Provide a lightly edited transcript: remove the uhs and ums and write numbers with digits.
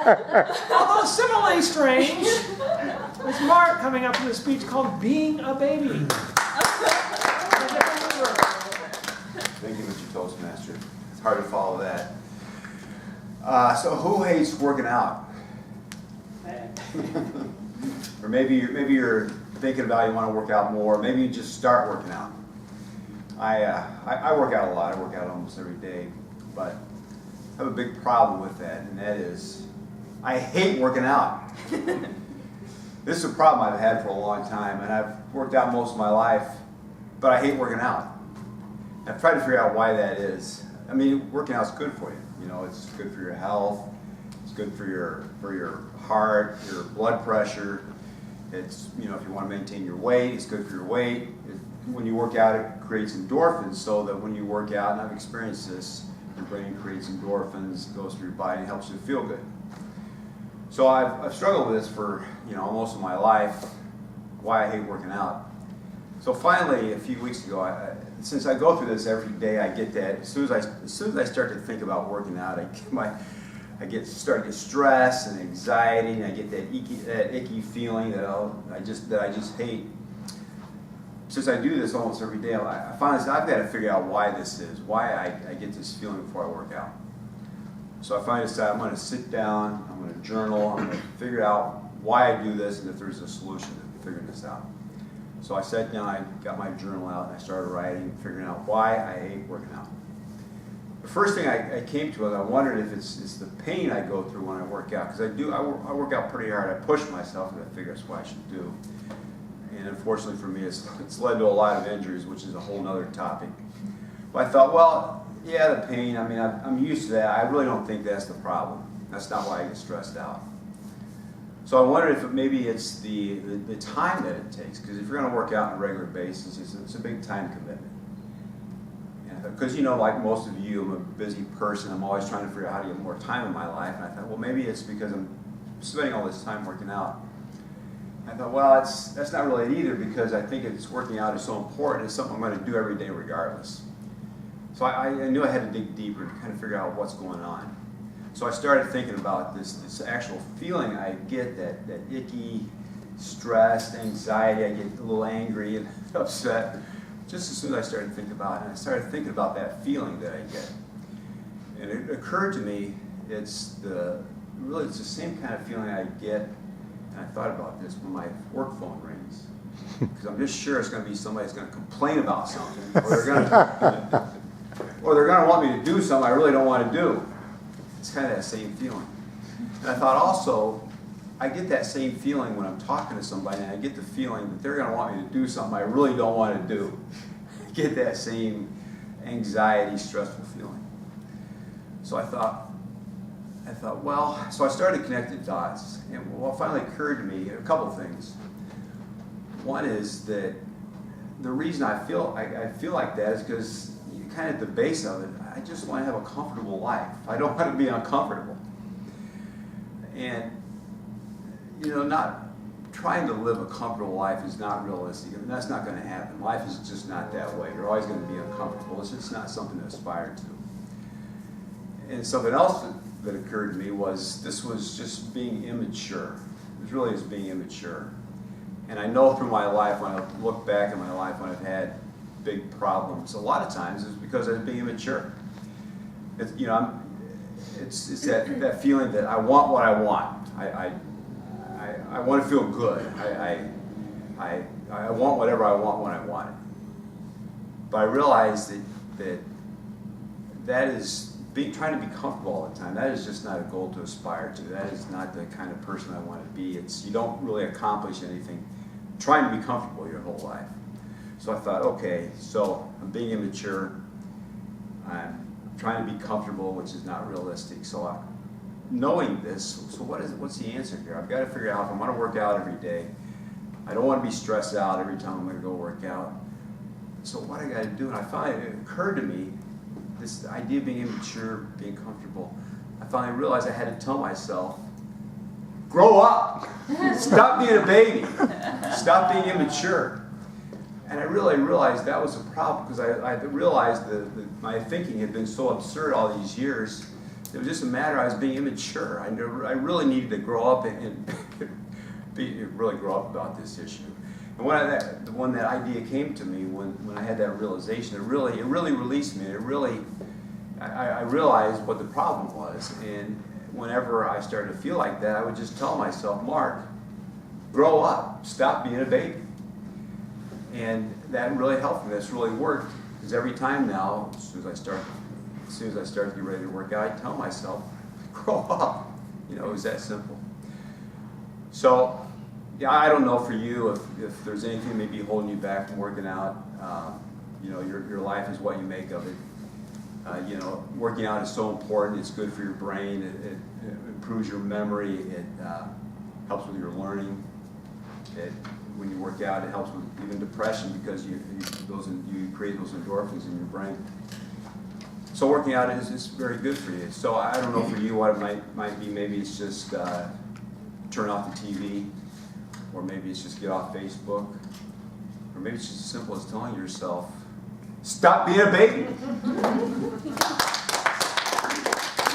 Although similarly strange, is Mark coming up with a speech called Being a Baby. Thank you, Mr. Toastmaster. It's hard to follow that. So who hates working out? Or maybe you're thinking about you want to work out more. Maybe you just start working out. I work out a lot. I work out almost every day, but I have a big problem with that, and that is I hate working out. This is a problem I've had for a long time, and I've worked out most of my life, but I hate working out. I've tried to figure out why that is. I mean, working out is good for you. You know, it's good for your health. It's good for your heart, your blood pressure. It's, you know, if you want to maintain your weight, it's good for your weight. When you work out, it creates endorphins, so that when you work out, and I've experienced this, your brain creates endorphins, it goes through your body, and helps you feel good. So I've struggled with this for, you know, most of my life, why I hate working out. So finally, a few weeks ago, since I go through this every day, I get that as soon as I start to think about working out, I start to get stress and anxiety, and I get that icky feeling that I just hate. Since I do this almost every day, I finally said, I've got to figure out why this is, why I get this feeling before I work out. So I finally decided I'm going to sit down, I'm going to journal, I'm going to figure out why I do this, and if there's a solution to figuring this out. So I sat down, I got my journal out, and I started writing, figuring out why I hate working out. The first thing I came to is I wondered if it's the pain I go through when I work out, because I work out pretty hard. I push myself, and I figure that's what I should do. And unfortunately for me, it's led to a lot of injuries, which is a whole other topic. But I thought, well, yeah, the pain, I mean, I'm used to that. I really don't think that's the problem. That's not why I get stressed out. So I wondered if maybe it's the time that it takes, because if you're going to work out on a regular basis, it's a big time commitment. Because, you know, like most of you, I'm a busy person. I'm always trying to figure out how to get more time in my life. And I thought, well, maybe it's because I'm spending all this time working out. I thought, well, that's not really it either, because I think it's working out is so important. It's something I'm going to do every day regardless. So I knew I had to dig deeper to kind of figure out what's going on. So I started thinking about this actual feeling I get, that icky, stressed, anxiety. I get a little angry and upset just as soon as I started thinking about it. And I started thinking about that feeling that I get. And it occurred to me, it's the same kind of feeling I get. And I thought about this when my work phone rings, because I'm just sure it's going to be somebody that's going to complain about something, or they're going to want me to do something I really don't want to do. It's kind of that same feeling. And I thought also, I get that same feeling when I'm talking to somebody, and I get the feeling that they're going to want me to do something I really don't want to do. I get that same anxiety, stressful feeling. So I thought, well, so I started connecting dots, and what finally occurred to me, a couple things. One is that the reason I feel like that is because kind of at the base of it, I just want to have a comfortable life. I don't want to be uncomfortable. And, you know, not trying to live a comfortable life is not realistic. I mean, that's not going to happen. Life is just not that way. You're always going to be uncomfortable. It's just not something to aspire to. And something else that occurred to me was this was just being immature. It was really just being immature. And I know through my life, when I look back at my life when I've had big problems, a lot of times it's because I was being immature. It's, you know, it's that feeling that I want what I want. I want to feel good. I want whatever I want when I want it. But I realized that is trying to be comfortable all the time. That is just not a goal to aspire to. That is not the kind of person I want to be. You don't really accomplish anything trying to be comfortable your whole life. So I thought, okay, so I'm being immature. I'm trying to be comfortable, which is not realistic. So knowing this, so what's the answer here? I've got to figure out if I'm going to work out every day. I don't want to be stressed out every time I'm going to go work out. So what I got to do, and I finally, it occurred to me, this idea of being immature, being comfortable, I finally realized I had to tell myself, grow up! Stop being a baby! Stop being immature. And I really realized that was a problem, because I realized that my thinking had been so absurd all these years It was just a matter, I was being immature. I really needed to grow up and really grow up about this issue. And when that idea came to me, when I had that realization, it really released me. I realized what the problem was, and whenever I started to feel like that, I would just tell myself, Mark, grow up, stop being a baby. And that really helped me. That's really worked, because every time now, as soon as I start to get ready to work out, I tell myself, grow up. You know, it was that simple. So, yeah, I don't know for you if there's anything maybe holding you back from working out. You know, your life is what you make of it. You know, working out is so important. It's good for your brain. It improves your memory. It helps with your learning. When you work out, it helps with even depression, because you create those endorphins in your brain. So working out is very good for you. So I don't know for you what it might be. Maybe it's just turn off the TV, or maybe it's just get off Facebook, or maybe it's just as simple as telling yourself, stop being a baby.